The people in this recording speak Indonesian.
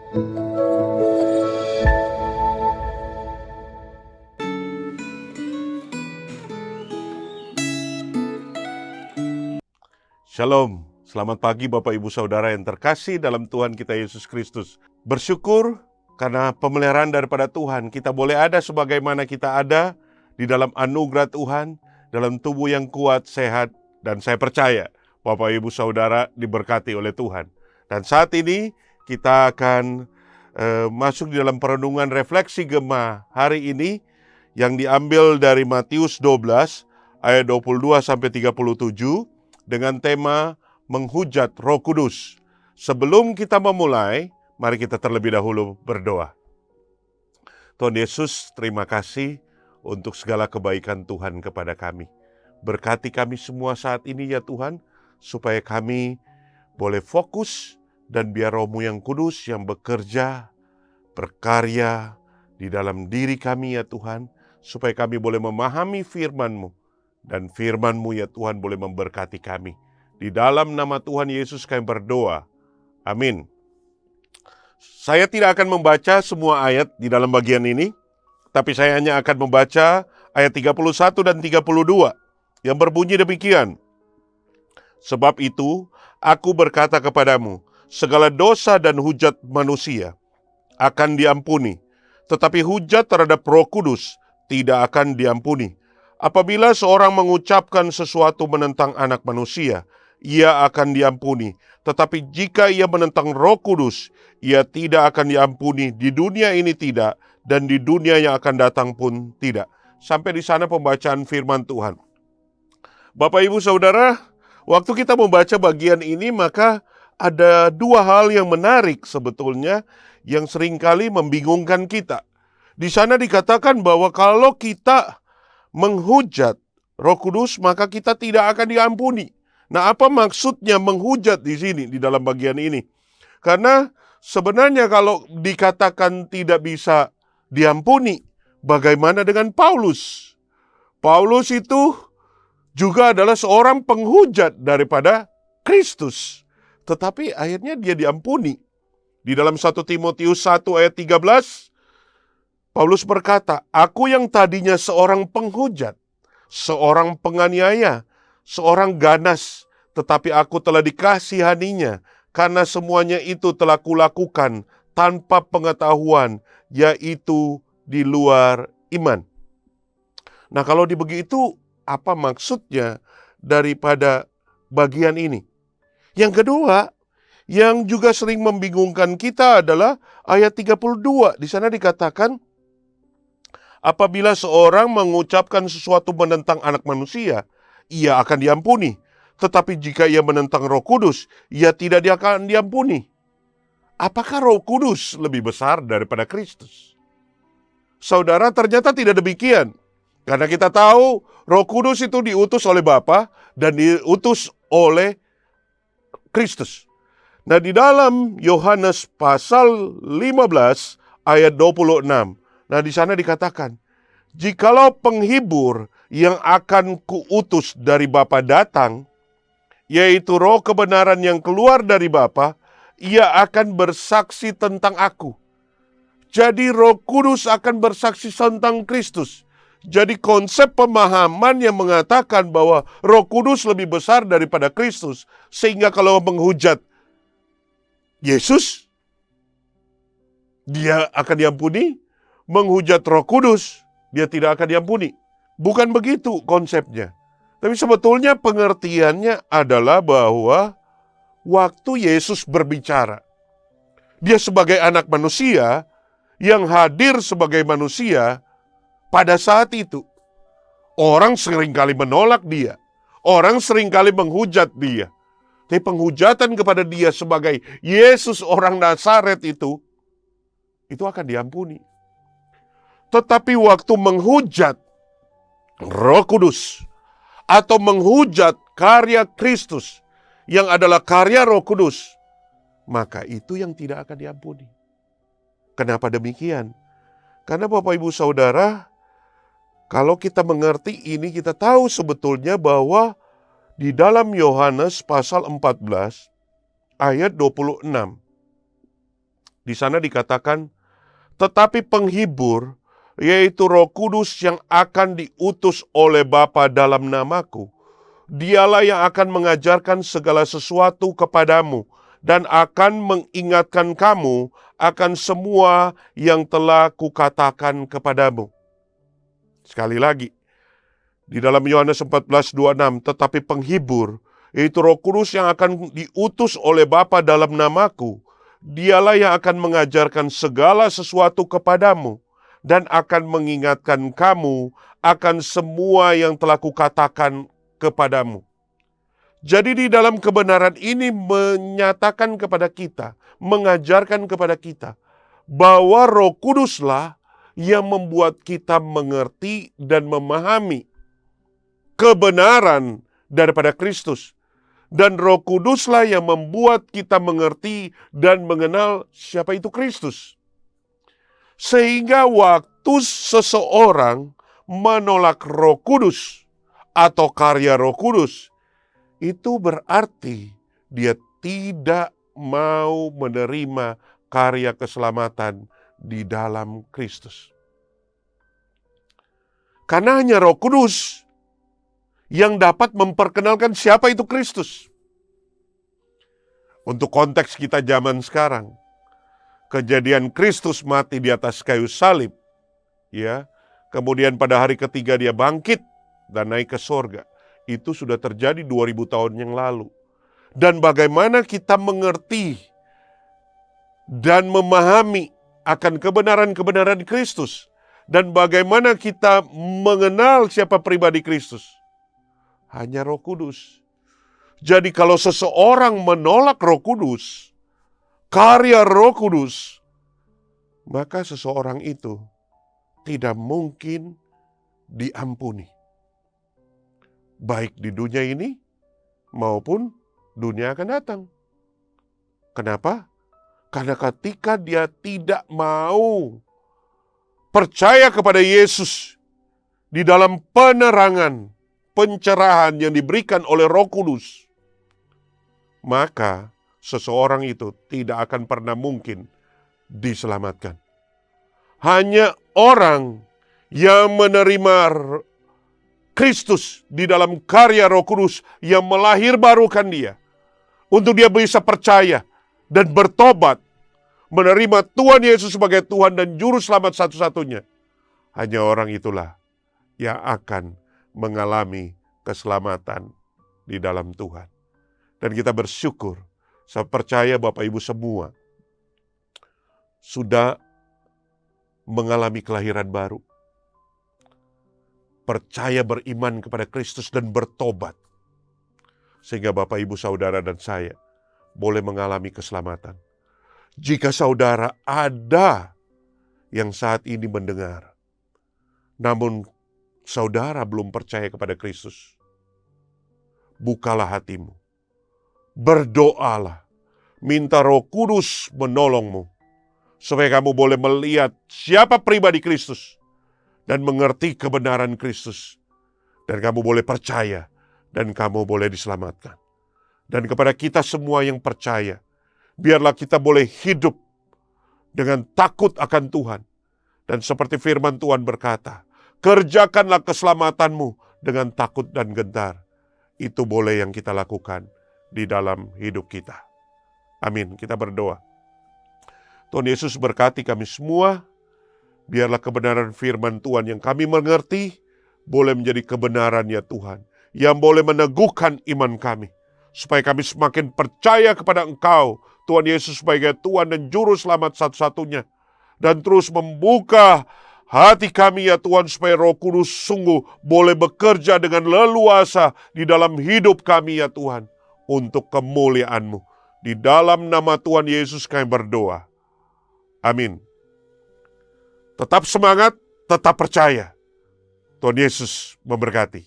Shalom, selamat pagi Bapak Ibu Saudara yang terkasih dalam Tuhan kita Yesus Kristus. Bersyukur karena pemeliharaan daripada Tuhan, kita boleh ada sebagaimana kita ada di dalam anugerah Tuhan, dalam tubuh yang kuat, sehat, dan saya percaya Bapak Ibu Saudara diberkati oleh Tuhan. Dan saat ini kita akan masuk di dalam perenungan refleksi Gema hari ini yang diambil dari Matius 12 ayat 22 sampai 37. Dengan tema menghujat Roh Kudus. Sebelum kita memulai, mari kita terlebih dahulu berdoa. Tuhan Yesus, terima kasih untuk segala kebaikan Tuhan kepada kami. Berkati kami semua saat ini ya Tuhan, supaya kami boleh fokus dan biar Roh-Mu yang kudus yang bekerja, berkarya di dalam diri kami ya Tuhan, supaya kami boleh memahami firman-Mu. Dan firman-Mu ya Tuhan boleh memberkati kami. Di dalam nama Tuhan Yesus kami berdoa. Amin. Saya tidak akan membaca semua ayat di dalam bagian ini, tapi saya hanya akan membaca ayat 31 dan 32 yang berbunyi demikian. Sebab itu, aku berkata kepadamu, segala dosa dan hujat manusia akan diampuni, tetapi hujat terhadap Roh Kudus tidak akan diampuni. Apabila seorang mengucapkan sesuatu menentang anak manusia, ia akan diampuni. Tetapi jika ia menentang Roh Kudus, ia tidak akan diampuni. Di dunia ini tidak, dan di dunia yang akan datang pun tidak. Sampai di sana pembacaan firman Tuhan. Bapak Ibu Saudara, waktu kita membaca bagian ini, maka ada dua hal yang menarik sebetulnya yang seringkali membingungkan kita. Di sana dikatakan bahwa kalau kita menghujat Roh Kudus, maka kita tidak akan diampuni. Nah, apa maksudnya menghujat di sini, di dalam bagian ini? Karena sebenarnya kalau dikatakan tidak bisa diampuni, bagaimana dengan Paulus? Paulus itu juga adalah seorang penghujat daripada Kristus. Tetapi akhirnya dia diampuni. Di dalam 1 Timotius 1 ayat 13, Paulus berkata, aku yang tadinya seorang penghujat, seorang penganiaya, seorang ganas, tetapi aku telah dikasihaninya, karena semuanya itu telah kulakukan tanpa pengetahuan, yaitu di luar iman. Nah, kalau begitu, apa maksudnya daripada bagian ini? Yang kedua, yang juga sering membingungkan kita adalah ayat 32. Di sana dikatakan, apabila seorang mengucapkan sesuatu menentang anak manusia, ia akan diampuni. Tetapi jika ia menentang Roh Kudus, ia tidak akan diampuni. Apakah Roh Kudus lebih besar daripada Kristus? Saudara, ternyata tidak demikian. Karena kita tahu Roh Kudus itu diutus oleh Bapa dan diutus oleh Kristus. Nah, di dalam Yohanes pasal 15 ayat 26, nah, di sana dikatakan, jikalau penghibur yang akan kuutus dari Bapa datang, yaitu Roh kebenaran yang keluar dari Bapa, ia akan bersaksi tentang aku. Jadi Roh Kudus akan bersaksi tentang Kristus. Jadi konsep pemahaman yang mengatakan bahwa Roh Kudus lebih besar daripada Kristus, sehingga kalau menghujat Yesus, dia akan diampuni. Menghujat Roh Kudus, dia tidak akan diampuni. Bukan begitu konsepnya. Tapi sebetulnya pengertiannya adalah bahwa waktu Yesus berbicara, dia sebagai anak manusia yang hadir sebagai manusia pada saat itu. Orang seringkali menolak dia. Orang seringkali menghujat dia. Tapi penghujatan kepada dia sebagai Yesus orang Nazaret itu akan diampuni. Tetapi waktu menghujat Roh Kudus atau menghujat karya Kristus yang adalah karya Roh Kudus, maka itu yang tidak akan diampuni. Kenapa demikian? Karena Bapak Ibu Saudara, kalau kita mengerti ini, kita tahu sebetulnya bahwa di dalam Yohanes pasal 14 ayat 26 Di sana dikatakan, tetapi penghibur, yaitu Roh Kudus yang akan diutus oleh Bapa dalam namaku, dialah yang akan mengajarkan segala sesuatu kepadamu dan akan mengingatkan kamu akan semua yang telah kukatakan kepadamu. Sekali lagi, di dalam Yohanes 14:26, tetapi penghibur, yaitu Roh Kudus yang akan diutus oleh Bapa dalam namaku, dialah yang akan mengajarkan segala sesuatu kepadamu dan akan mengingatkan kamu akan semua yang telah kukatakan kepadamu. Jadi di dalam kebenaran ini menyatakan kepada kita, mengajarkan kepada kita, bahwa Roh Kuduslah yang membuat kita mengerti dan memahami kebenaran daripada Kristus. Dan Roh Kuduslah yang membuat kita mengerti dan mengenal siapa itu Kristus. Sehingga waktu seseorang menolak Roh Kudus atau karya Roh Kudus, itu berarti dia tidak mau menerima karya keselamatan di dalam Kristus. Karena hanya Roh Kudus yang dapat memperkenalkan siapa itu Kristus. Untuk konteks kita zaman sekarang, kejadian Kristus mati di atas kayu salib, ya, kemudian pada hari ketiga dia bangkit dan naik ke sorga. Itu sudah terjadi 2000 tahun yang lalu. Dan bagaimana kita mengerti dan memahami akan kebenaran-kebenaran Kristus. Dan bagaimana kita mengenal siapa pribadi Kristus. Hanya Roh Kudus. Jadi kalau seseorang menolak Roh Kudus, karya Roh Kudus, maka seseorang itu tidak mungkin diampuni. Baik di dunia ini maupun dunia akan datang. Kenapa? Karena ketika dia tidak mau percaya kepada Yesus di dalam penerangan, pencerahan yang diberikan oleh Roh Kudus, maka seseorang itu tidak akan pernah mungkin diselamatkan. Hanya orang yang menerima Kristus di dalam karya Roh Kudus yang melahirbarukan dia, untuk dia bisa percaya dan bertobat, menerima Tuhan Yesus sebagai Tuhan dan Juru Selamat satu-satunya. Hanya orang itulah yang akan mengalami keselamatan di dalam Tuhan. Dan kita bersyukur, saya percaya Bapak Ibu semua sudah mengalami kelahiran baru. Percaya beriman kepada Kristus dan bertobat. Sehingga Bapak, Ibu, Saudara, dan saya boleh mengalami keselamatan. Jika saudara ada yang saat ini mendengar, namun saudara belum percaya kepada Kristus, bukalah hatimu. Berdoalah. Minta Roh Kudus menolongmu. Supaya kamu boleh melihat siapa pribadi Kristus. Dan mengerti kebenaran Kristus. Dan kamu boleh percaya. Dan kamu boleh diselamatkan. Dan kepada kita semua yang percaya, biarlah kita boleh hidup dengan takut akan Tuhan. Dan seperti firman Tuhan berkata, kerjakanlah keselamatanmu dengan takut dan gentar. Itu boleh yang kita lakukan di dalam hidup kita. Amin. Kita berdoa. Tuhan Yesus berkati kami semua. Biarlah kebenaran firman Tuhan yang kami mengerti boleh menjadi kebenaran ya Tuhan. Yang boleh meneguhkan iman kami. Supaya kami semakin percaya kepada Engkau, Tuhan Yesus sebagai Tuhan dan Juru Selamat satu-satunya. Dan terus membuka hati kami ya Tuhan, supaya Roh Kudus sungguh boleh bekerja dengan leluasa di dalam hidup kami ya Tuhan. Untuk kemuliaan-Mu. Di dalam nama Tuhan Yesus kami berdoa. Amin. Tetap semangat, tetap percaya. Tuhan Yesus memberkati.